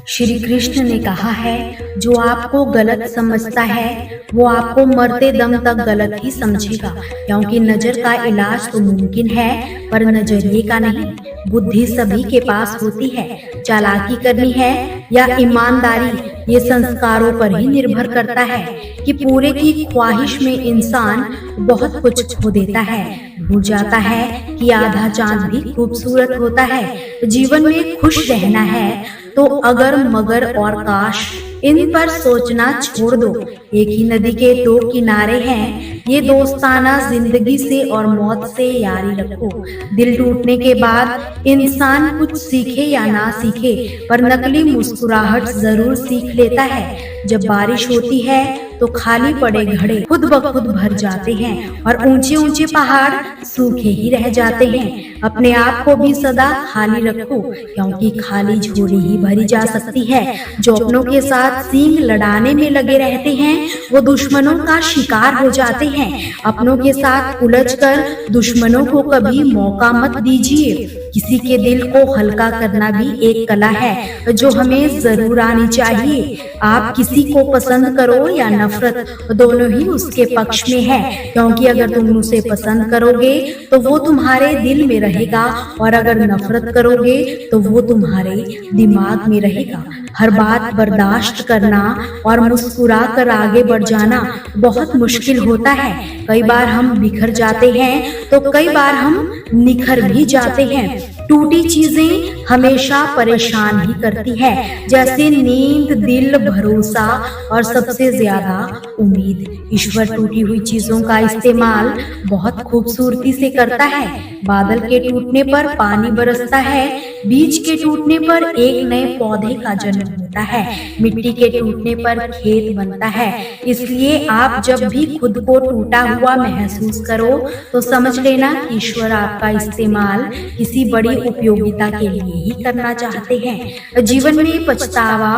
श्री कृष्ण ने कहा है, जो आपको गलत समझता है वो आपको मरते दम तक गलत ही समझेगा, क्योंकि नजर का इलाज तो मुमकिन है पर नजरिए का नहीं। बुद्धि सभी के पास होती है, चालाकी करनी है या ईमानदारी ये संस्कारों पर ही निर्भर करता है कि पूरे की ख्वाहिश में इंसान बहुत कुछ खो देता है, भूल जाता है कि आधा चांद भी खूबसूरत होता है। जीवन में खुश रहना है तो अगर मगर और काश इन पर सोचना छोड़ दो। एक ही नदी के दो किनारे हैं, ये दोस्ताना जिंदगी से और मौत से यारी रखो। दिल टूटने के बाद इंसान कुछ सीखे या ना सीखे पर नकली मुस्कुराहट जरूर सीख लेता है। जब बारिश होती है तो खाली पड़े घड़े खुद ब खुद भर जाते हैं और ऊंचे ऊंचे पहाड़ सूखे ही रह जाते हैं। अपने आप को भी सदा खाली रखो, क्योंकि खाली झोली ही भरी जा सकती है। जो अपनों के साथ सींग लड़ाने में लगे रहते हैं वो दुश्मनों का शिकार हो जाते हैं। अपनों के साथ उलझकर दुश्मनों को कभी मौका मत दीजिए। किसी के दिल को हल्का करना भी एक कला है जो हमें जरूर आनी चाहिए। आप किसी को पसंद करो या नफरत, दोनों ही उसके पक्ष में है, क्योंकि अगर तुम उसे पसंद करोगे तो वो तुम्हारे दिल में रहेगा और अगर नफरत करोगे तो वो तुम्हारे दिमाग में रहेगा। हर बात बर्दाश्त करना और मुस्कुरा कर आगे बढ़ जाना बहुत मुश्किल होता है। कई बार हम बिखर जाते हैं तो कई बार हम निखर भी जाते हैं। टूटी चीजें हमेशा परेशान ही करती है, जैसे नींद, दिल, भरोसा और सबसे ज्यादा उम्मीद। ईश्वर टूटी हुई चीजों का इस्तेमाल बहुत खूबसूरती से करता है। बादल के टूटने पर पानी बरसता है, बीज के टूटने पर एक नए पौधे का जन्म होता है, मिट्टी के टूटने पर खेत बनता है। इसलिए आप जब भी खुद को टूटा हुआ महसूस करो तो समझ लेना ईश्वर आपका इस्तेमाल किसी बड़ी उपयोगिता के लिए ही करना चाहते हैं। जीवन में पछतावा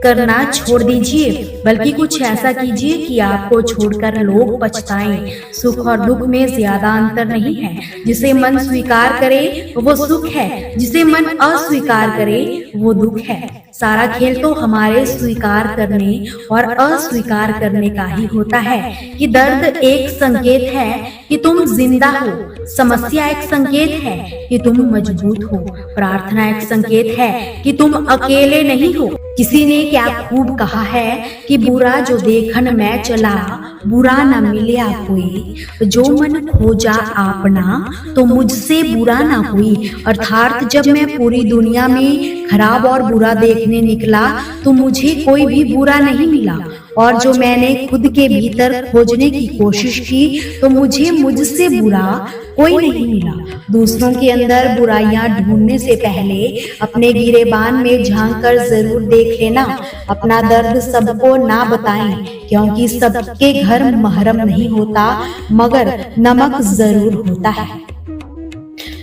करना छोड़ दीजिए, बल्कि कुछ ऐसा कीजिए कि आपको छोड़कर लोग पछताएं। सुख और दुख में ज्यादा अंतर नहीं है। जिसे मन स्वीकार करे वो सुख है, जिसे मन अस्वीकार करे वो दुख है। सारा खेल तो हमारे स्वीकार करने और अस्वीकार करने का ही होता है कि दर्द एक संकेत है कि तुम जिंदा हो, समस्या एक संकेत है कि तुम मजबूत हो, प्रार्थना एक संकेत है कि तुम अकेले नहीं हो। किसी ने क्या खूब कहा है कि बुरा जो देखन मैं चला, बुरा न मिले कोई, जो मन खोजा आपना तो मुझसे बुरा ना हुई। अर्थात जब मैं पूरी दुनिया में खराब और बुरा देखने निकला तो मुझे कोई भी बुरा नहीं मिला, और जो मैंने खुद के भीतर खोजने की कोशिश की तो मुझे मुझसे बुरा कोई नहीं मिला। दूसरों के अंदर बुराइयां ढूंढने से पहले अपने गिरेबान में झांक कर जरूर देख लेना। अपना दर्द सबको ना बताएं, क्योंकि सबके घर महरम नहीं होता, मगर नमक जरूर होता है।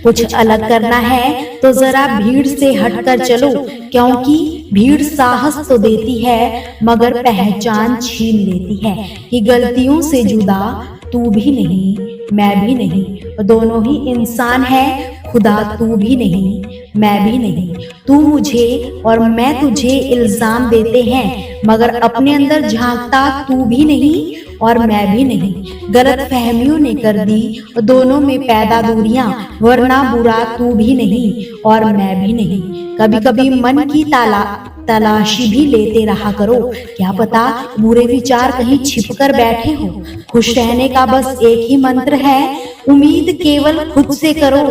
कुछ अलग करना है तो जरा भीड़ से हटकर चलो, क्योंकि भीड़ साहस तो देती है मगर पहचान छीन लेती है कि गलतियों से जुदा तू भी नहीं मैं भी नहीं, दोनों ही इंसान है, खुदा तू भी नहीं मैं भी नहीं। तू मुझे और मैं तुझे इल्जाम देते हैं, मगर अपने अंदर झांकता तू भी नहीं और मैं भी नहीं। गलत फहमियों ने कर दी दोनों में पैदा दूरियां, वरना बुरा तू भी नहीं और मैं भी नहीं। कभी कभी मन की तलाशी भी लेते रहा करो, क्या पता बुरे विचार कहीं छिप कर बैठे हो। खुश रहने का बस एक ही मंत्र है, उम्मीद केवल खुद से करो,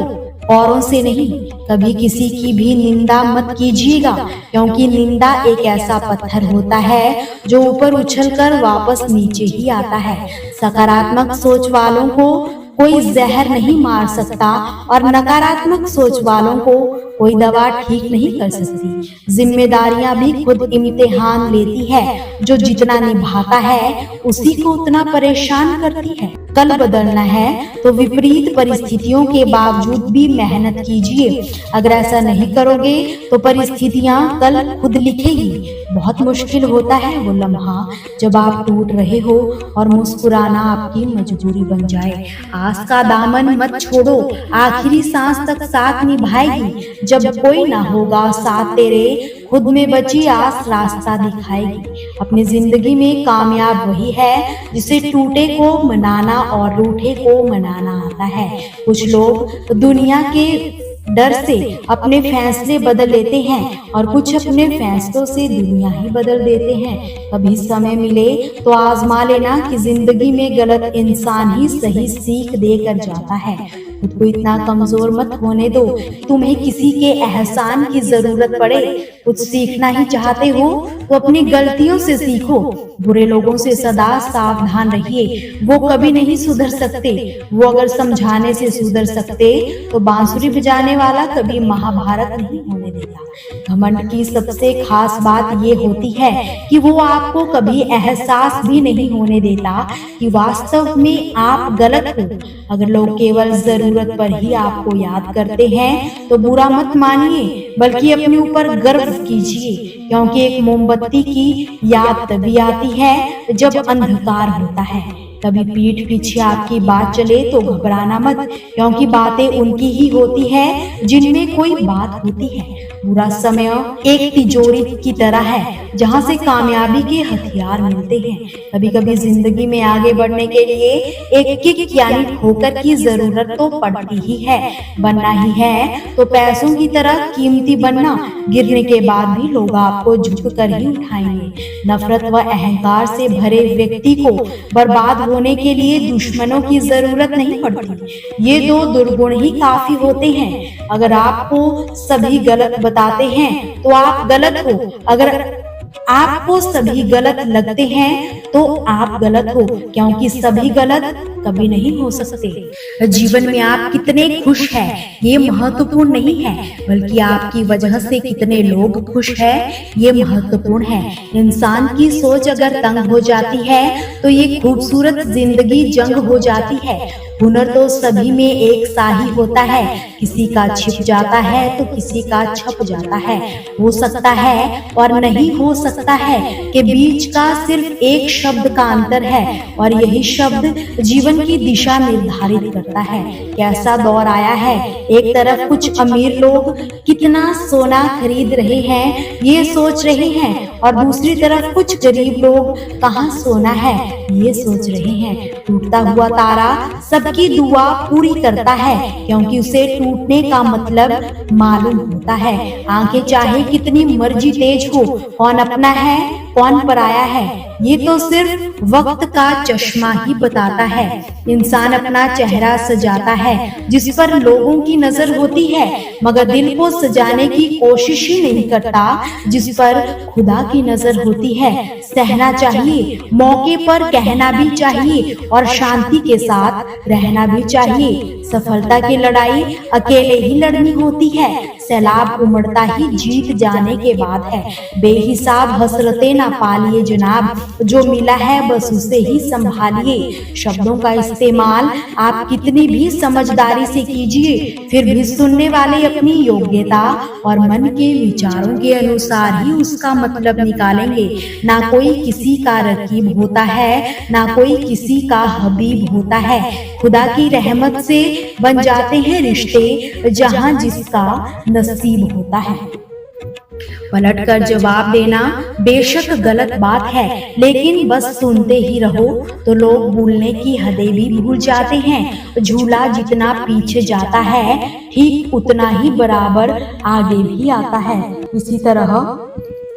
औरों से नहीं। कभी किसी की भी निंदा मत कीजिएगा, क्योंकि निंदा एक ऐसा पत्थर होता है जो ऊपर उछलकर वापस नीचे ही आता है। सकारात्मक सोच वालों को कोई जहर नहीं मार सकता और नकारात्मक सोच वालों को कोई दवा ठीक नहीं कर सकती। जिम्मेदारियां भी खुद इम्तिहान लेती है, जो जितना निभाता है उसी को उतना परेशान करती है। कल बदलना है तो विपरीत परिस्थितियों के बावजूद भी मेहनत कीजिए। अगर ऐसा नहीं करोगे तो परिस्थितियां कल खुद लिखेगी। बहुत मुश्किल होता है वो लम्हा जब आप टूट रहे हो और मुस्कुराना आपकी मजबूरी बन जाए। आस का दामन मत छोड़ो, आखिरी सांस तक साथ निभाएगी। जब कोई ना होगा साथ तेरे, खुद में बची आस रास्ता दिखाएगी। अपनी जिंदगी में कामयाब वही है जिसे टूटे को मनाना और रूठे को मनाना आता है। कुछ लोग दुनिया के डर से अपने फैसले बदल लेते हैं और कुछ अपने फैसलों से दुनिया ही बदल देते हैं। कभी समय मिले तो आजमा लेना कि जिंदगी में गलत इंसान ही सही सीख देकर जाता है। खुद को इतना कमजोर मत होने दो तुम्हें किसी के एहसान की जरूरत पड़े। कुछ सीखना ही चाहते हो तो अपनी गलतियों से सीखो। बुरे लोगों से सदा सावधान रहिए, वो कभी नहीं सुधर सकते। वो अगर समझाने से सुधर सकते तो बांसुरी बजाने वाला कभी महाभारत नहीं होने देता। घमंड की सबसे खास बात ये होती है कि वो आपको कभी एहसास भी नहीं होने देता कि वास्तव में आप गलत हो। अगर लोग केवल जरूरत पर ही आपको याद करते हैं तो बुरा मत मानिए, बल्कि अपने ऊपर गर्व कीजिए, क्योंकि एक मोमबत्ती की याद तभी आती है जब अंधकार होता है। कभी पीठ पीछे आपकी बात चले तो घबराना मत, क्योंकि बातें उनकी ही होती है जिनमें कोई बात होती है। बुरा समय एक तिजोरी की तरह है जहां से कामयाबी के हथियार मिलते हैं। कभी कभी जिंदगी में आगे बढ़ने के लिए एक किक यानी ठोकर की जरूरत तो पड़ती ही है। बनना ही है तो पैसों की तरह कीमती बनना। गिरने के बाद भी लोग आपको झुक कर ही उठाएंगे। नफरत व अहंकार से भरे व्यक्ति को बर्बाद होने के लिए दुश्मनों की जरूरत नहीं पड़ती। ये दो दुर्गुण ही काफी होते हैं। अगर आपको सभी गलत बताते हैं तो आप गलत हो, अगर आपको सभी गलत लगते हैं तो आप गलत हो, क्योंकि सभी गलत कभी नहीं हो सकते। जीवन में आप कितने खुश हैं ये महत्वपूर्ण नहीं है, बल्कि आपकी वजह से कितने लोग खुश हैं ये महत्वपूर्ण है। इंसान की सोच अगर तंग हो जाती है तो ये खूबसूरत जिंदगी जंग हो जाती है। हुनर तो सभी में एक सा ही होता है, किसी का छिप जाता है तो किसी का छप जाता है। हो सकता है और नहीं हो सकता है के बीच का सिर्फ एक शब्द का अंतर है, और यही शब्द जीवन की दिशा निर्धारित करता है। कैसा दौर आया है, एक तरफ कुछ अमीर लोग कितना सोना खरीद रहे हैं ये सोच रहे हैं, और दूसरी तरफ कुछ गरीब लोग कहाँ सोना है ये सोच रहे हैं। टूटता हुआ तारा सबकी दुआ पूरी करता है, क्योंकि उसे टूटने का मतलब मालूम होता है। आंखें चाहे कितनी मर्जी तेज हो, कौन अपना है कौन पराया है ये तो सिर्फ वक्त का चश्मा ही बताता है। इंसान अपना चेहरा सजाता है जिस पर लोगों की नजर होती है, मगर दिल को सजाने की कोशिश ही नहीं करता जिस पर खुदा की नजर होती है। सहना चाहिए, मौके पर कहना भी चाहिए, और शांति के साथ रहना भी चाहिए। सफलता की लड़ाई अकेले ही लड़नी होती है, सैलाब उमड़ता ही जीत जाने के बाद है। बेहिसाब हसरतें ना पालिए जनाब, जो मिला है बस उसे ही संभालिए। शब्दों का इस्तेमाल आप कितनी भी समझदारी से कीजिए, फिर भी सुनने वाले अपनी योग्यता और मन के विचारों के अनुसार ही उसका मतलब निकालेंगे। ना कोई किसी का रकीब होता है, ना कोई किसी का हबीब होता है। खुदा की रहमत से बन जाते हैं रिश्ते जहां जिसका नसीब होता है। पलट कर जवाब देना बेशक गलत बात है, लेकिन बस सुनते ही रहो तो लोग भूलने की हदें भी भूल जाते हैं। झूला जितना पीछे जाता है ठीक उतना ही बराबर आगे भी आता है। इसी तरह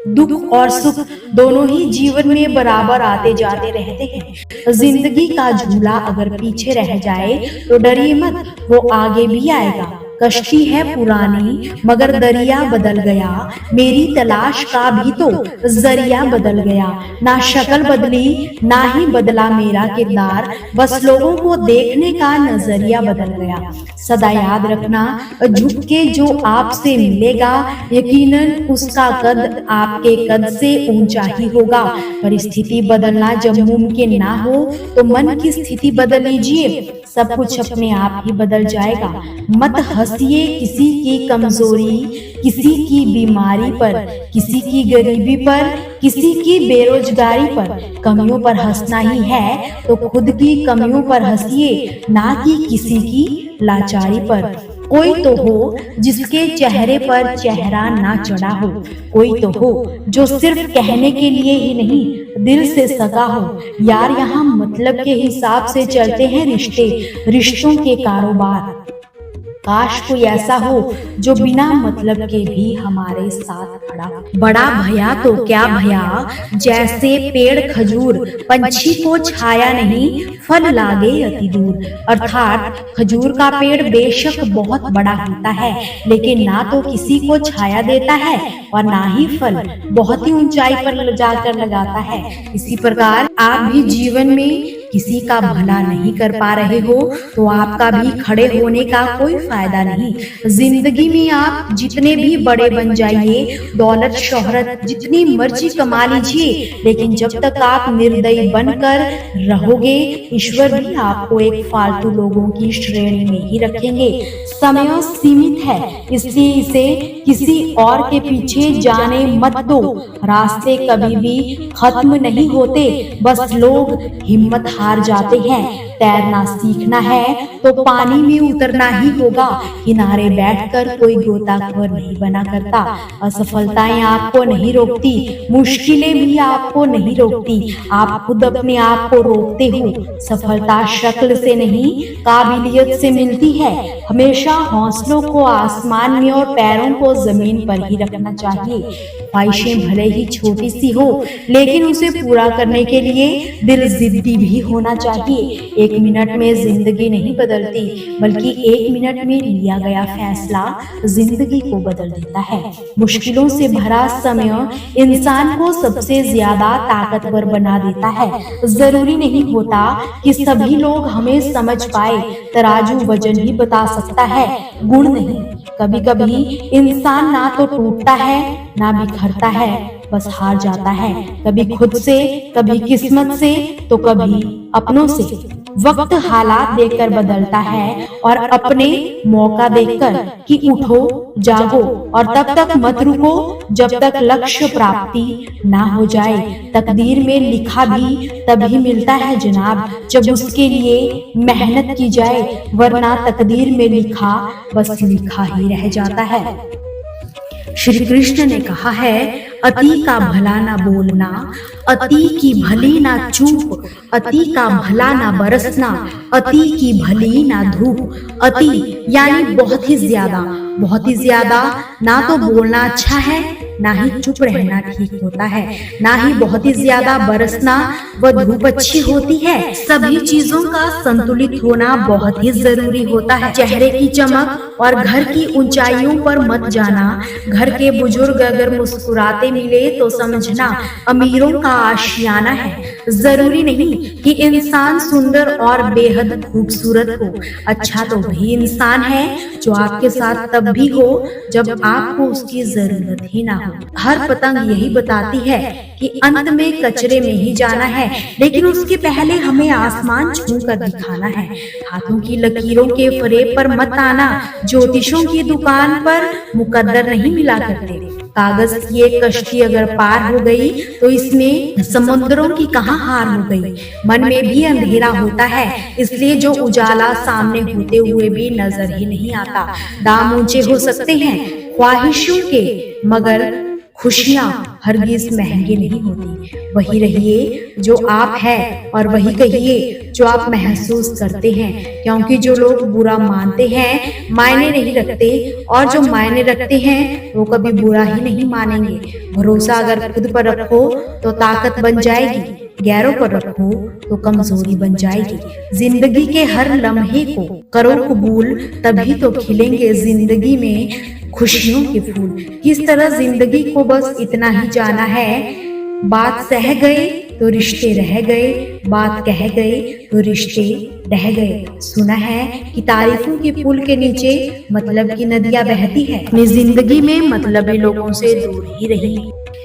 दुख और सुख दोनों ही जीवन में बराबर आते जाते रहते हैं। जिंदगी का झूला अगर पीछे रह जाए तो डरिए मत, वो आगे भी आएगा। कश्ती है पुरानी मगर दरिया बदल गया, मेरी तलाश का भी तो जरिया बदल गया। ना शक्ल बदली ना ही बदला मेरा किरदार, बस लोगों को देखने का नजरिया बदल गया। सदा याद रखना, झुक के जो आपसे मिलेगा यकीनन उसका कद आपके कद से ऊंचा ही होगा। परिस्थिति बदलना जब मुमकिन ना हो तो मन की स्थिति बदल लीजिए, सब कुछ अपने आप ही बदल जाएगा। मत हंसिए किसी की कमजोरी, किसी की बीमारी पर, किसी की गरीबी पर, किसी की बेरोजगारी पर। कमियों पर हंसना ही है तो खुद की कमियों पर हंसिए, ना कि किसी की लाचारी पर। कोई तो हो जिसके चेहरे पर चेहरा ना चढ़ा हो, कोई तो हो जो सिर्फ कहने के लिए ही नहीं दिल से सगा हो। यार यहाँ मतलब के हिसाब से चलते हैं रिश्ते, रिश्तों के कारोबार। काश कोई ऐसा हो जो बिना मतलब के भी हमारे साथ खड़ा हो। बड़ा भया तो क्या भया, जैसे पेड़ खजूर, पंछी को छाया नहीं फल लागे अति दूर। अर्थात खजूर का पेड़ बेशक बहुत बड़ा होता है, लेकिन ना तो किसी को छाया देता है और ना ही फल बहुत ही ऊंचाई पर जाकर लगाता है। इसी प्रकार आप भी जीवन में किसी का भला नहीं कर पा रहे हो तो आपका भी खड़े होने का कोई फायदा नहीं। जिंदगी में आप जितने भी बड़े बन जाइए, दौलत शोहरत जितनी मर्जी कमा लीजिए, लेकिन जब तक आप निर्दयी बनकर रहोगे, ईश्वर भी आपको एक फालतू लोगों की श्रेणी में ही रखेंगे। समय सीमित है, इसलिए इसे किसी और के पीछे जाने मत दो। रास्ते कभी भी खत्म नहीं होते, बस लोग हिम्मत हार जाते हैं। तैरना सीखना है तो पानी में उतरना ही होगा, किनारे बैठकर कोई गोताखोर नहीं बना करता। असफलताएं आपको नहीं रोकती, मुश्किलें भी आपको नहीं रोकती, आप खुद अपने आप को रोकते हो। सफलता शक्ल से नहीं काबिलियत से मिलती है। हमेशा हौसलों को आसमान में और पैरों को जमीन पर ही रखना चाहिए। ख्वाहिशें भले ही छोटी सी हो, लेकिन उसे पूरा करने के लिए दिल जिद्दी भी होना चाहिए। एक मिनट में जिंदगी नहीं बदलती, बल्कि एक मिनट में लिया गया फैसला जिंदगी को बदल देता है। मुश्किलों से भरा समय इंसान को सबसे ज्यादा ताकतवर बना देता है। जरूरी नहीं होता कि सभी लोग हमें समझ पाए, तराजू वजन ही बता सकता है, गुण नहीं। कभी कभी इंसान ना तो टूटता है ना बिखरता है, बस हार जाता है, कभी खुद से, कभी किस्मत से, तो कभी अपनों से। वक्त हालात देखकर बदलता है और अपने मौका देखकर कि उठो जागो और तब तक मत रुको जब तक लक्ष्य प्राप्ति ना हो जाए। तकदीर में लिखा भी तभी मिलता है जनाब, जब उसके लिए मेहनत की जाए, वरना तकदीर में लिखा बस लिखा ही रह जाता है। श्री कृष्ण ने कहा है, अति का भला ना बोलना, अति की भली ना चूप, अति का भला ना बरसना, अति की भली ना धूप। अति यानी बहुत ही ज्यादा, बहुत ही ज्यादा ना तो बोलना अच्छा है, ना ही चुप रहना ठीक होता है, ना ही बहुत ही ज्यादा बरसना व धूप अच्छी होती है। सभी चीजों का संतुलित होना बहुत ही जरूरी होता है। चेहरे की चमक और घर की ऊंचाइयों पर मत जाना। घर के बुजुर्ग अगर मुस्कुराते मिले तो समझना अमीरों का आशियाना है। जरूरी नहीं कि इंसान सुंदर और बेहद खूबसूरत हो, अच्छा तो वही इंसान है जो आपके साथ तब भी हो जब आपको उसकी जरूरत ही ना हो। हर पतंग यही बताती है कि अंत में कचरे में ही जाना है, लेकिन उसके पहले हमें आसमान छू कर दिखाना है। हाथों की लकीरों के फरेब पर मत आना, ज्योतिषों की दुकान पर मुकद्दर नहीं मिला करते। कागज की एक कश्ती अगर पार हो गई तो इसमें समुद्रों की कहाँ हार हो गई। मन में भी अंधेरा होता है, इसलिए जो उजाला सामने होते हुए भी नजर ही नहीं आता। दाम ऊंचे हो सकते हैं ख्वाहिशों के, मगर खुशियाँ हरगिज महंगी नहीं होती। वही रहिए जो आप हैं और वही कहिए जो आप महसूस करते हैं, क्योंकि जो लोग बुरा मानते हैं मायने नहीं रखते, और जो मायने रखते हैं वो कभी बुरा ही नहीं मानेंगे। भरोसा अगर खुद पर रखो तो ताकत बन जाएगी, गैरों पर रखो तो कमजोरी बन जाएगी। जिंदगी के हर लम्हे को करो कबूल, तभी तो खिलेंगे जिंदगी में खुशियों के फूल। किस तरह जिंदगी को बस इतना ही जाना है, बात सह गए तो रिश्ते रह गए, बात कह गए तो रिश्ते रह गए। सुना है कि तारीफों के पुल के नीचे मतलब की नदियां बहती है। अपनी जिंदगी में मतलबी लोगों से दूर ही रही।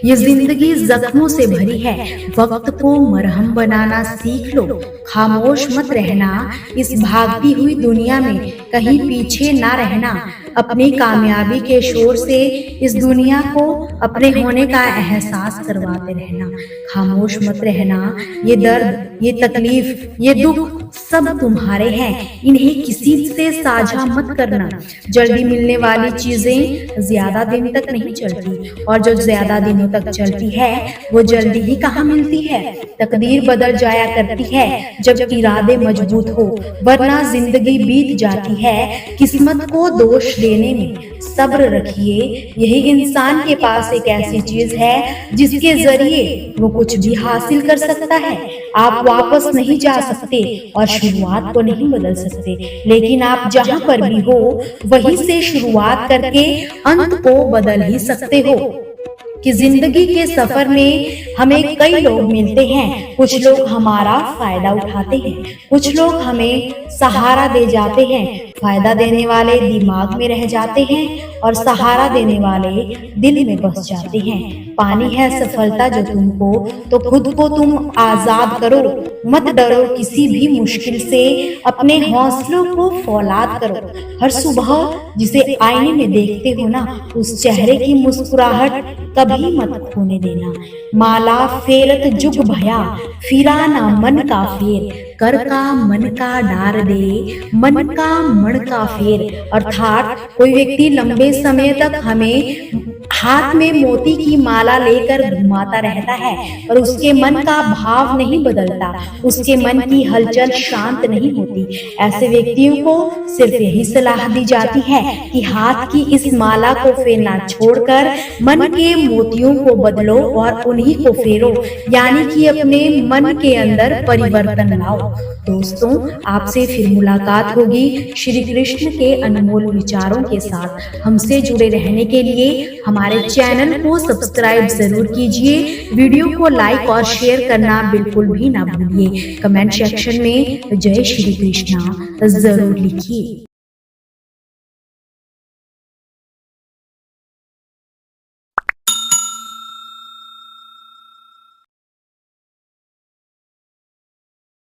ये जिंदगी जख्मों से भरी है, वक्त को मरहम बनाना सीख लो। खामोश मत रहना, इस भागती हुई दुनिया में कहीं पीछे ना रहना। अपनी कामयाबी के शोर से इस दुनिया को अपने होने का एहसास करवाते रहना। खामोश मत रहना। ये दर्द, ये तकलीफ, ये दुख सब तुम्हारे हैं, इन्हें किसी से साझा मत करना। जल्दी मिलने वाली चीजें ज्यादा दिन तक नहीं चलती, और जो ज्यादा दिनों तक चलती है वो जल्दी ही कहाँ मिलती है। तकदीर बदल जाया करती है जब इरादे मजबूत हो, वरना जिंदगी बीत जाती है किस्मत को दोष देने में। सब्र रखिए, यही इंसान के पास एक ऐसी चीज है जिसके जरिए वो कुछ भी हासिल कर सकता है। आप वापस नहीं जा सकते और शुरुआत को नहीं बदल सकते, लेकिन आप जहां पर भी हो वहीं से शुरुआत करके अंत को बदल ही सकते हो। कि जिंदगी के सफर में हमें कई लोग मिलते हैं, कुछ लोग हमारा फायदा उठाते हैं, कुछ लोग हमें सहारा दे जाते हैं। फायदा देने वाले दिमाग में रह जाते हैं और सहारा देने वाले दिल में बस जाते हैं। पानी है सफलता जो तुमको, तो खुद को तुम आजाद करो। मत डरो किसी भी मुश्किल से, अपने हौसलों को फौलाद करो। हर सुबह जिसे आईने में देखते हो ना, उस चेहरे की मुस्कुराहट कभी मत खोने देना। माला फेरत जुग भया, फिरा ना मन का फेर। कर का मन का डार दे, मन का मन का फेर। अर्थात कोई व्यक्ति लंबे समय तक हमें हाथ में मोती की माला लेकर घुमाता रहता है और उसके मन का भाव नहीं बदलता, उसके मन की हलचल शांत नहीं होती। ऐसे व्यक्तियों को सिर्फ यही सलाह दी जाती है कि हाथ की इस माला को फेरना छोड़कर मन के मोतियों को बदलो और उन्हीं को फेरो, यानी कि अपने मन के अंदर परिवर्तन लाओ। दोस्तों, आपसे फिर मुलाकात होगी श्री कृष्ण के अनमोल विचारों के साथ। हमसे जुड़े रहने के लिए हमारे चैनल को सब्सक्राइब जरूर कीजिए। वीडियो को लाइक और शेयर करना बिल्कुल भी ना भूलिए। कमेंट सेक्शन में जय श्री कृष्णा जरूर लिखिए।